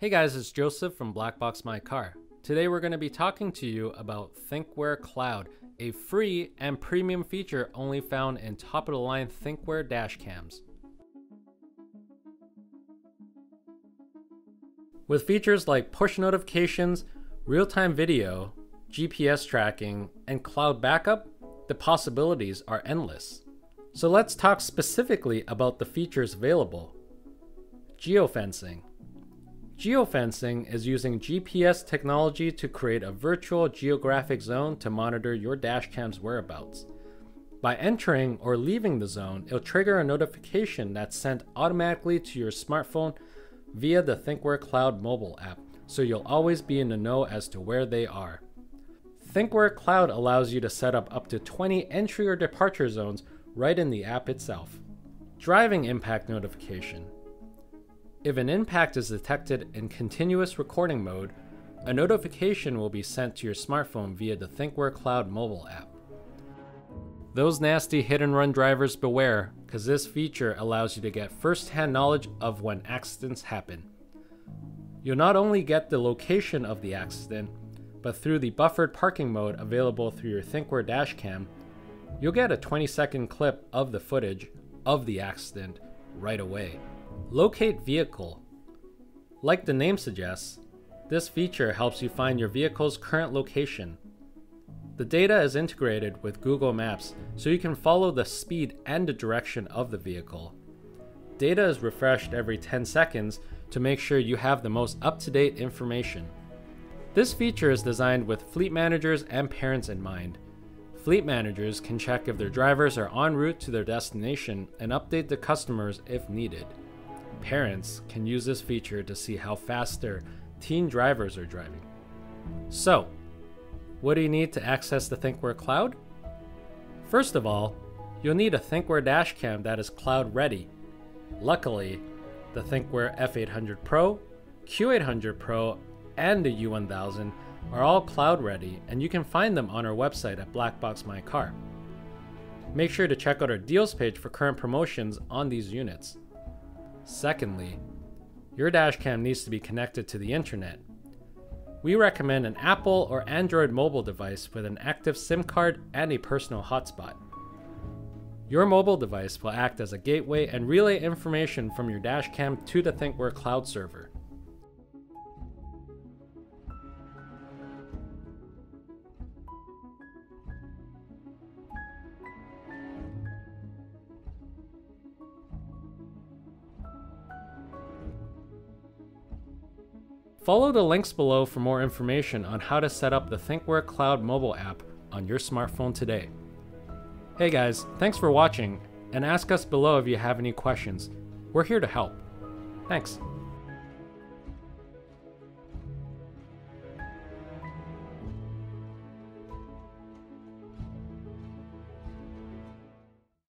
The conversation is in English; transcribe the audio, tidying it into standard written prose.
Hey guys, it's Joseph from BlackboxMyCar. Today we're going to be talking to you about Thinkware Cloud, a free and premium feature only found in top-of-the-line Thinkware dash cams. With features like push notifications, real-time video, GPS tracking, and cloud backup, the possibilities are endless. So let's talk specifically about the features available. Geofencing. Geofencing is using GPS technology to create a virtual geographic zone to monitor your dashcam's whereabouts. By entering or leaving the zone, it'll trigger a notification that's sent automatically to your smartphone via the Thinkware Cloud mobile app, so you'll always be in the know as to where they are. Thinkware Cloud allows you to set up to 20 entry or departure zones right in the app itself. Driving impact notification. If an impact is detected in continuous recording mode, a notification will be sent to your smartphone via the Thinkware Cloud mobile app. Those nasty hit-and-run drivers beware, because this feature allows you to get first-hand knowledge of when accidents happen. You'll not only get the location of the accident, but through the buffered parking mode available through your Thinkware dashcam, you'll get a 20-second clip of the footage of the accident right away. Locate vehicle. Like the name suggests, this feature helps you find your vehicle's current location. The data is integrated with Google Maps, so you can follow the speed and the direction of the vehicle. Data is refreshed every 10 seconds to make sure you have the most up-to-date information. This feature is designed with fleet managers and parents in mind. Fleet managers can check if their drivers are en route to their destination and update the customers if needed. Parents can use this feature to see how fast their teen drivers are driving. So, what do you need to access the Thinkware Cloud? First of all, you'll need a Thinkware dashcam that is cloud ready. Luckily, the Thinkware F800 Pro, Q800 Pro, and the U1000 are all cloud ready, and you can find them on our website at BlackboxMyCar. Make sure to check out our deals page for current promotions on these units. Secondly, your dashcam needs to be connected to the internet. We recommend an Apple or Android mobile device with an active SIM card and a personal hotspot. Your mobile device will act as a gateway and relay information from your dashcam to the Thinkware Cloud server. Follow the links below for more information on how to set up the Thinkware Cloud mobile app on your smartphone today. Hey guys, thanks for watching, and ask us below if you have any questions. We're here to help. Thanks.